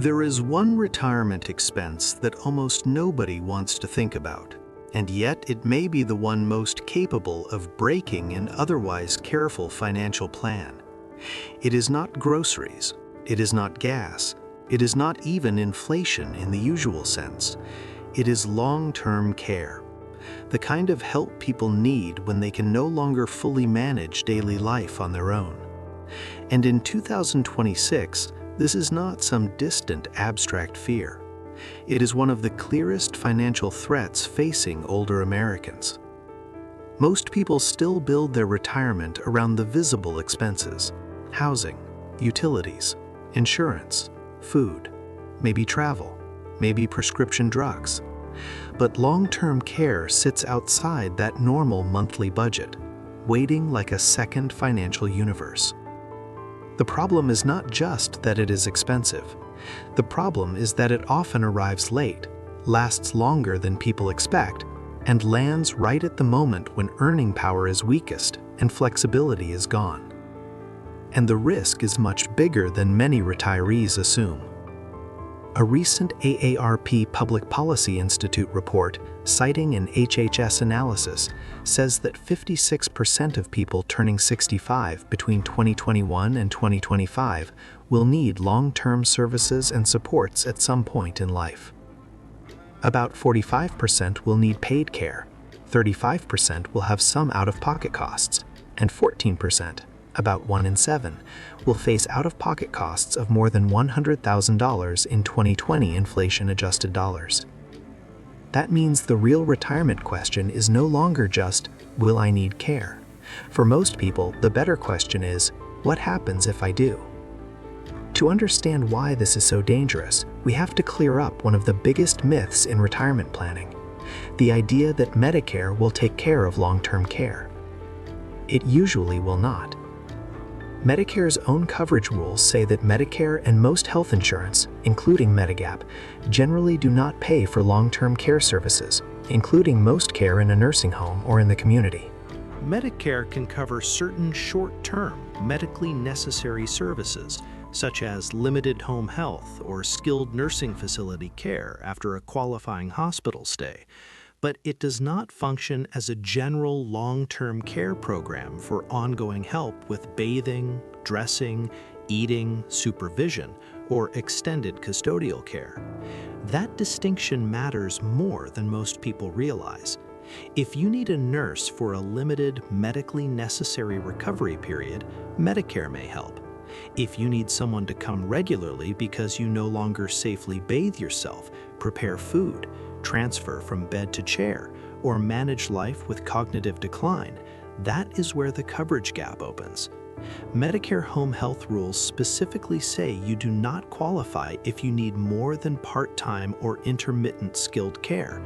There is one retirement expense that almost nobody wants to think about, and yet it may be the one most capable of breaking an otherwise careful financial plan. It is not groceries, it is not gas, it is not even inflation in the usual sense. It is long-term care, the kind of help people need when they can no longer fully manage daily life on their own. And in 2026, this is not some distant abstract fear. It is one of the clearest financial threats facing older Americans. Most people still build their retirement around the visible expenses: housing, utilities, insurance, food, maybe travel, maybe prescription drugs. But long-term care sits outside that normal monthly budget, waiting like a second financial universe. The problem is not just that it is expensive. The problem is that it often arrives late, lasts longer than people expect, and lands right at the moment when earning power is weakest and flexibility is gone. And the risk is much bigger than many retirees assume. A recent AARP Public Policy Institute report, citing an HHS analysis, says that 56% of people turning 65 between 2021 and 2025 will need long-term services and supports at some point in life. About 45% will need paid care, 35% will have some out-of-pocket costs, and 14%, about 1 in 7, will face out-of-pocket costs of more than $100,000 in 2020 inflation-adjusted dollars. That means the real retirement question is no longer just, will I need care? For most people, the better question is, what happens if I do? To understand why this is so dangerous, we have to clear up one of the biggest myths in retirement planning: the idea that Medicare will take care of long-term care. It usually will not. Medicare's own coverage rules say that Medicare and most health insurance, including Medigap, generally do not pay for long-term care services, including most care in a nursing home or in the community. Medicare can cover certain short-term, medically necessary services, such as limited home health or skilled nursing facility care after a qualifying hospital stay, but it does not function as a general long-term care program for ongoing help with bathing, dressing, eating, supervision, or extended custodial care. That distinction matters more than most people realize. If you need a nurse for a limited, medically necessary recovery period, Medicare may help. If you need someone to come regularly because you no longer safely bathe yourself, prepare food, transfer from bed to chair, or manage life with cognitive decline, that is where the coverage gap opens. Medicare home health rules specifically say you do not qualify if you need more than part-time or intermittent skilled care,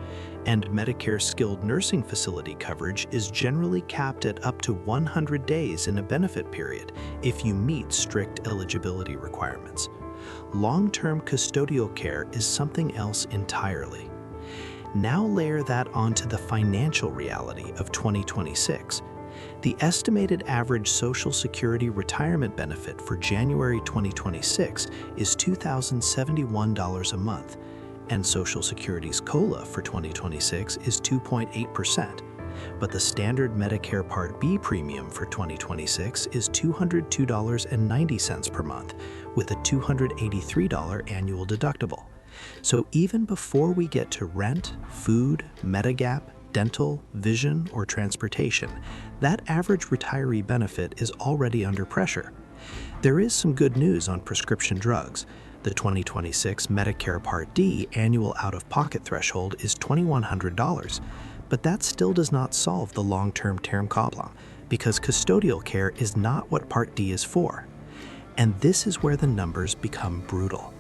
and Medicare skilled nursing facility coverage is generally capped at up to 100 days in a benefit period if you meet strict eligibility requirements. Long-term custodial care is something else entirely. Now layer that onto the financial reality of 2026. The estimated average Social Security retirement benefit for January 2026 is $2,071 a month, and Social Security's COLA for 2026 is 2.8%. But the standard Medicare Part B premium for 2026 is $202.90 per month, with a $283 annual deductible. So even before we get to rent, food, Medigap, dental, vision, or transportation, that average retiree benefit is already under pressure. There is some good news on prescription drugs. The 2026 Medicare Part D annual out-of-pocket threshold is $2,100, but that still does not solve the long-term term problem, because custodial care is not what Part D is for. And this is where the numbers become brutal.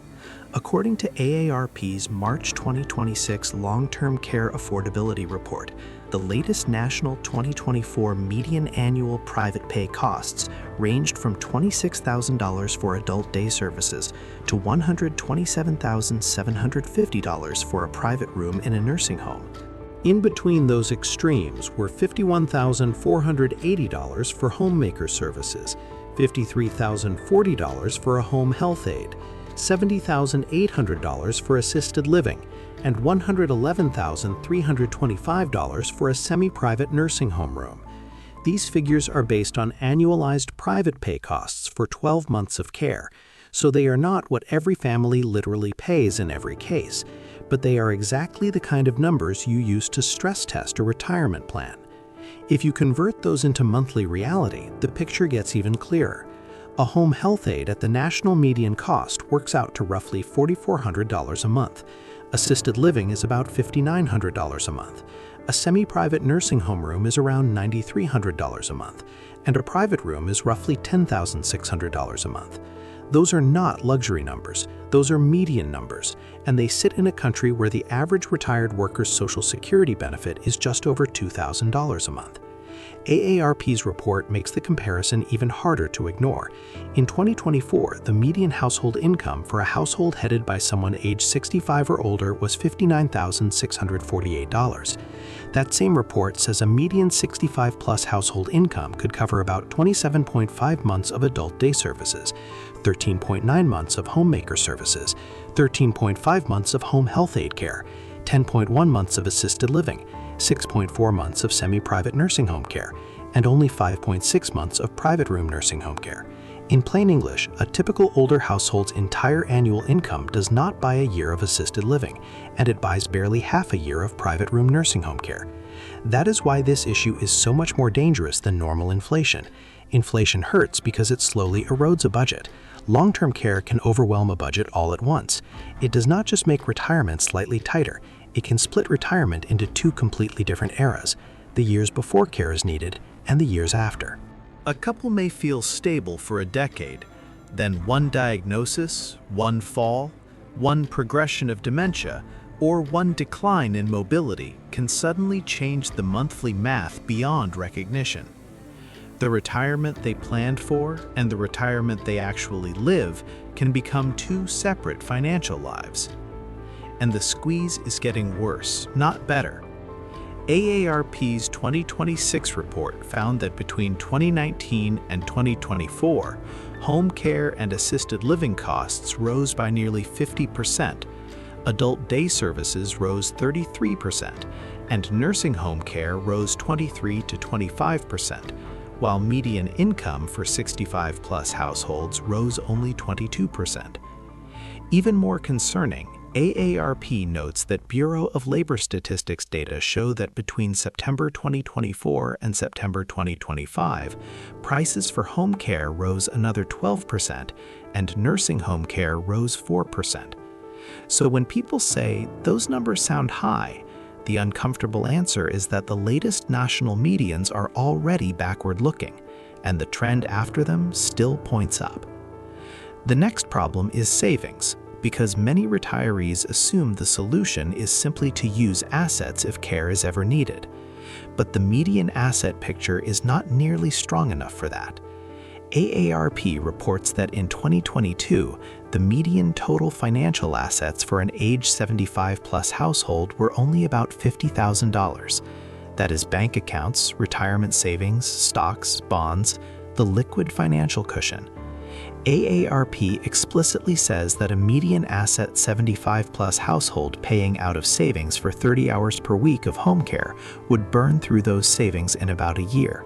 According to AARP's March 2026 Long-Term Care Affordability Report, the latest national 2024 median annual private pay costs ranged from $26,000 for adult day services to $127,750 for a private room in a nursing home. In between those extremes were $51,480 for homemaker services, $53,040 for a home health aide, $70,800 for assisted living, and $111,325 for a semi-private nursing home room. These figures are based on annualized private pay costs for 12 months of care, so they are not what every family literally pays in every case, but they are exactly the kind of numbers you use to stress test a retirement plan. If you convert those into monthly reality, the picture gets even clearer. A home health aide at the national median cost works out to roughly $4,400 a month. Assisted living is about $5,900 a month. A semi-private nursing home room is around $9,300 a month, and a private room is roughly $10,600 a month. Those are not luxury numbers, those are median numbers, and they sit in a country where the average retired worker's Social Security benefit is just over $2,000 a month. AARP's report makes the comparison even harder to ignore. In 2024, the median household income for a household headed by someone aged 65 or older was $59,648. That same report says a median 65-plus household income could cover about 27.5 months of adult day services, 13.9 months of homemaker services, 13.5 months of home health aide care, 10.1 months of assisted living, 6.4 months of semi-private nursing home care, and only 5.6 months of private room nursing home care. In plain English, a typical older household's entire annual income does not buy a year of assisted living, and it buys barely half a year of private room nursing home care. That is why this issue is so much more dangerous than normal inflation. Inflation hurts because it slowly erodes a budget. Long-term care can overwhelm a budget all at once. It does not just make retirement slightly tighter, it can split retirement into two completely different eras, the years before care is needed and the years after. A couple may feel stable for a decade, then one diagnosis, one fall, one progression of dementia, or one decline in mobility can suddenly change the monthly math beyond recognition. The retirement they planned for and the retirement they actually live can become two separate financial lives. And the squeeze is getting worse, not better. AARP's 2026 report found that between 2019 and 2024, home care and assisted living costs rose by nearly 50%, adult day services rose 33%, and nursing home care rose 23 to 25%, while median income for 65-plus households rose only 22%. Even more concerning, AARP notes that Bureau of Labor Statistics data show that between September 2024 and September 2025, prices for home care rose another 12% and nursing home care rose 4%. So when people say those numbers sound high, the uncomfortable answer is that the latest national medians are already backward-looking, and the trend after them still points up. The next problem is savings, because many retirees assume the solution is simply to use assets if care is ever needed. But the median asset picture is not nearly strong enough for that. AARP reports that in 2022, the median total financial assets for an age 75-plus household were only about $50,000. That is bank accounts, retirement savings, stocks, bonds, the liquid financial cushion. AARP explicitly says that a median asset 75-plus household paying out of savings for 30 hours per week of home care would burn through those savings in about a year,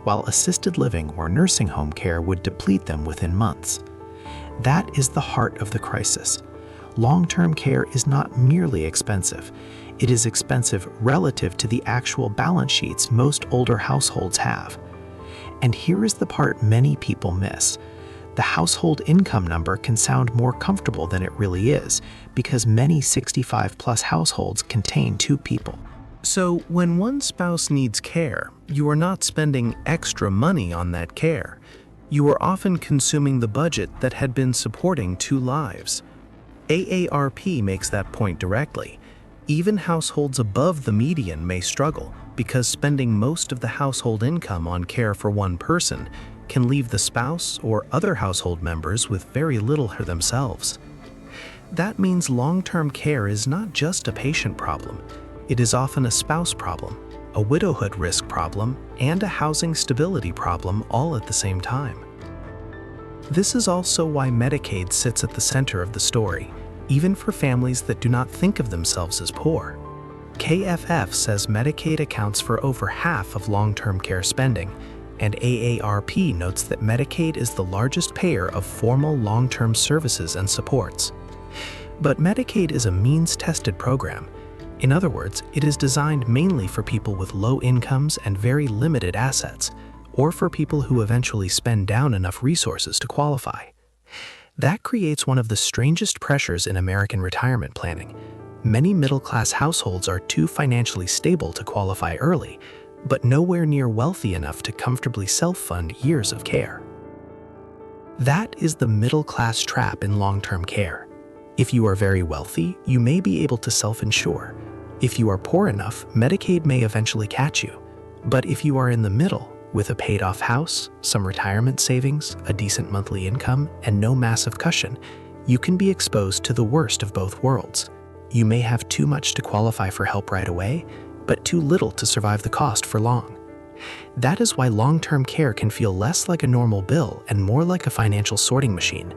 while assisted living or nursing home care would deplete them within months. That is the heart of the crisis. Long-term care is not merely expensive. It is expensive relative to the actual balance sheets most older households have. And here is the part many people miss. The household income number can sound more comfortable than it really is, because many 65-plus households contain two people. So when one spouse needs care, you are not spending extra money on that care. You are often consuming the budget that had been supporting two lives. AARP makes that point directly. Even households above the median may struggle, because spending most of the household income on care for one person can leave the spouse or other household members with very little for themselves. That means long-term care is not just a patient problem. It is often a spouse problem, a widowhood risk problem, and a housing stability problem all at the same time. This is also why Medicaid sits at the center of the story, even for families that do not think of themselves as poor. KFF says Medicaid accounts for over half of long-term care spending, and AARP notes that Medicaid is the largest payer of formal long-term services and supports. But Medicaid is a means-tested program. In other words, it is designed mainly for people with low incomes and very limited assets, or for people who eventually spend down enough resources to qualify. That creates one of the strangest pressures in American retirement planning. Many middle-class households are too financially stable to qualify early, but nowhere near wealthy enough to comfortably self-fund years of care. That is the middle-class trap in long-term care. If you are very wealthy, you may be able to self-insure. If you are poor enough, Medicaid may eventually catch you. But if you are in the middle, with a paid-off house, some retirement savings, a decent monthly income, and no massive cushion, you can be exposed to the worst of both worlds. You may have too much to qualify for help right away, but too little to survive the cost for long. That is why long-term care can feel less like a normal bill and more like a financial sorting machine.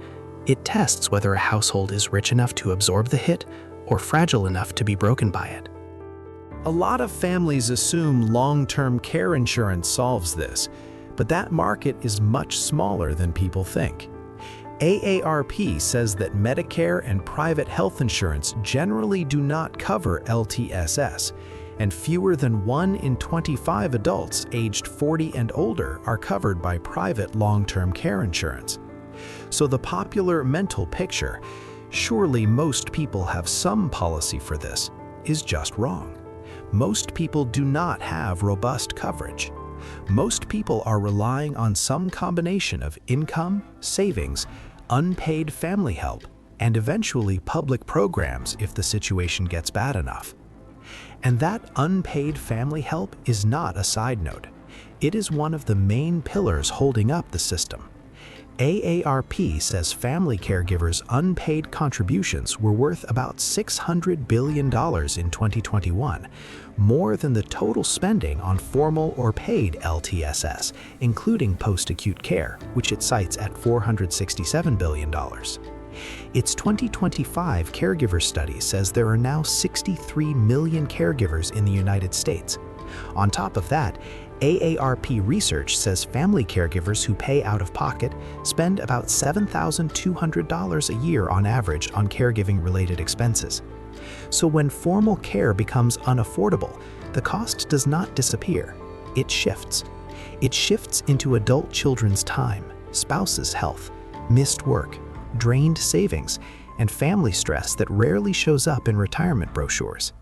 It tests whether a household is rich enough to absorb the hit or fragile enough to be broken by it. A lot of families assume long-term care insurance solves this, but that market is much smaller than people think. AARP says that Medicare and private health insurance generally do not cover LTSS, and fewer than 1 in 25 adults aged 40 and older are covered by private long-term care insurance. So the popular mental picture, surely most people have some policy for this, is just wrong. Most people do not have robust coverage. Most people are relying on some combination of income, savings, unpaid family help, and eventually public programs if the situation gets bad enough. And that unpaid family help is not a side note. It is one of the main pillars holding up the system. AARP says family caregivers' unpaid contributions were worth about $600 billion in 2021, more than the total spending on formal or paid LTSS, including post-acute care, which it cites at $467 billion. Its 2025 caregiver study says there are now 63 million caregivers in the United States. On top of that, AARP research says family caregivers who pay out of pocket spend about $7,200 a year on average on caregiving-related expenses. So when formal care becomes unaffordable, the cost does not disappear, it shifts. It shifts into adult children's time, spouses' health, missed work, drained savings, and family stress that rarely shows up in retirement brochures.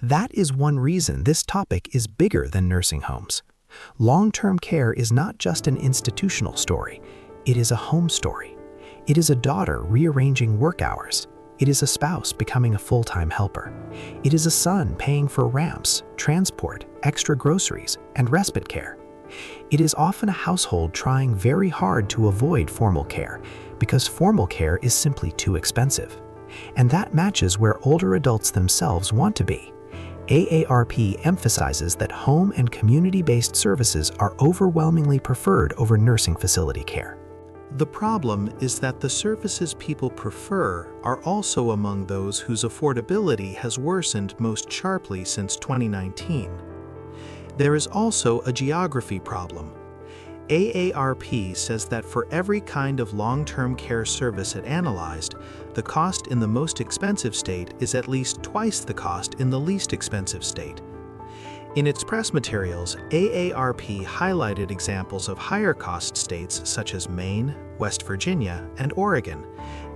That is one reason this topic is bigger than nursing homes. Long-term care is not just an institutional story, it is a home story. It is a daughter rearranging work hours. It is a spouse becoming a full-time helper. It is a son paying for ramps, transport, extra groceries, and respite care. It is often a household trying very hard to avoid formal care because formal care is simply too expensive. And that matches where older adults themselves want to be. AARP emphasizes that home and community-based services are overwhelmingly preferred over nursing facility care. The problem is that the services people prefer are also among those whose affordability has worsened most sharply since 2019. There is also a geography problem. AARP says that for every kind of long-term care service it analyzed, the cost in the most expensive state is at least twice the cost in the least expensive state. In its press materials, AARP highlighted examples of higher-cost states such as Maine, West Virginia, and Oregon,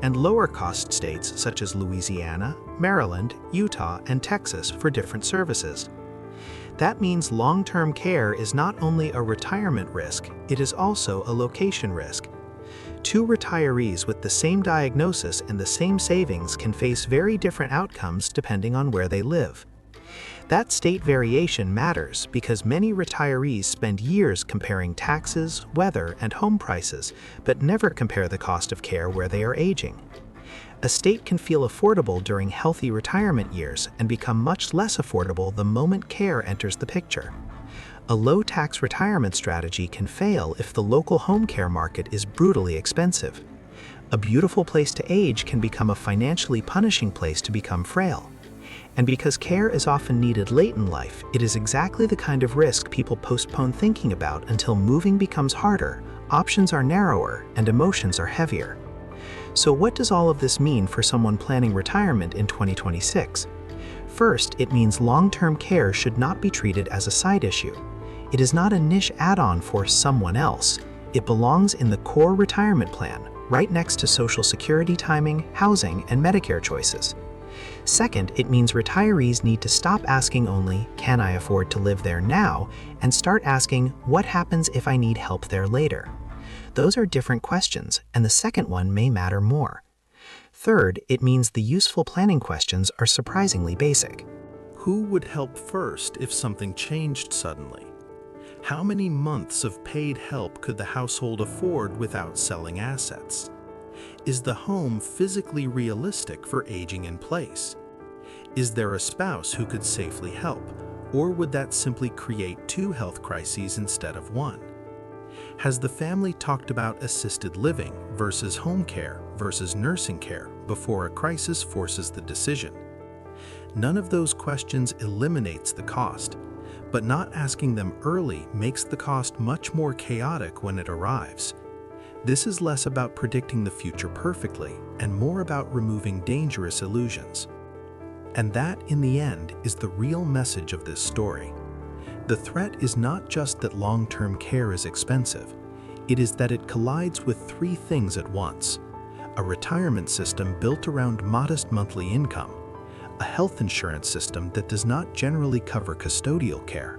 and lower-cost states such as Louisiana, Maryland, Utah, and Texas for different services. That means long-term care is not only a retirement risk, it is also a location risk. Two retirees with the same diagnosis and the same savings can face very different outcomes depending on where they live. That state variation matters because many retirees spend years comparing taxes, weather, and home prices, but never compare the cost of care where they are aging. A state can feel affordable during healthy retirement years and become much less affordable the moment care enters the picture. A low-tax retirement strategy can fail if the local home care market is brutally expensive. A beautiful place to age can become a financially punishing place to become frail. And because care is often needed late in life, it is exactly the kind of risk people postpone thinking about until moving becomes harder, options are narrower, and emotions are heavier. So what does all of this mean for someone planning retirement in 2026? First, it means long-term care should not be treated as a side issue. It is not a niche add-on for someone else. It belongs in the core retirement plan, right next to Social Security timing, housing, and Medicare choices. Second, it means retirees need to stop asking only, "Can I afford to live there now?" and start asking, "What happens if I need help there later?" Those are different questions, and the second one may matter more. Third, it means the useful planning questions are surprisingly basic. Who would help first if something changed suddenly? How many months of paid help could the household afford without selling assets? Is the home physically realistic for aging in place? Is there a spouse who could safely help, or would that simply create two health crises instead of one? Has the family talked about assisted living versus home care versus nursing care before a crisis forces the decision? None of those questions eliminates the cost, but not asking them early makes the cost much more chaotic when it arrives. This is less about predicting the future perfectly and more about removing dangerous illusions. And that, in the end, is the real message of this story. The threat is not just that long-term care is expensive, it is that it collides with three things at once: a retirement system built around modest monthly income, a health insurance system that does not generally cover custodial care,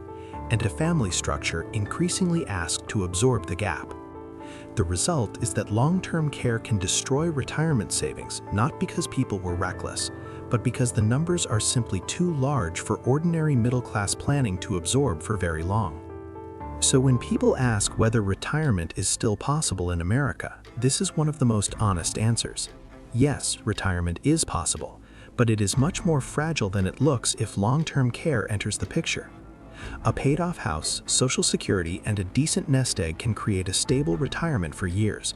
and a family structure increasingly asked to absorb the gap. The result is that long-term care can destroy retirement savings not because people were reckless, but because the numbers are simply too large for ordinary middle-class planning to absorb for very long. So when people ask whether retirement is still possible in America, this is one of the most honest answers. Yes, retirement is possible, but it is much more fragile than it looks if long-term care enters the picture. A paid-off house, Social Security, and a decent nest egg can create a stable retirement for years.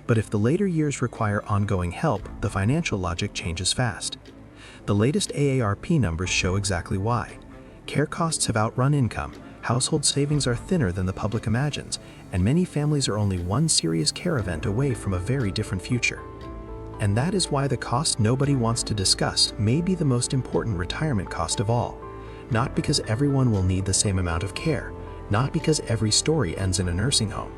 But if the later years require ongoing help, the financial logic changes fast. The latest AARP numbers show exactly why. Care costs have outrun income, household savings are thinner than the public imagines, and many families are only one serious care event away from a very different future. And that is why the cost nobody wants to discuss may be the most important retirement cost of all. Not because everyone will need the same amount of care, not because every story ends in a nursing home,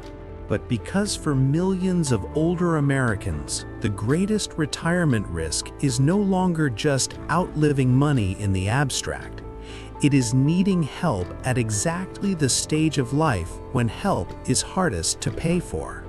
but because for millions of older Americans, the greatest retirement risk is no longer just outliving money in the abstract. It is needing help at exactly the stage of life when help is hardest to pay for.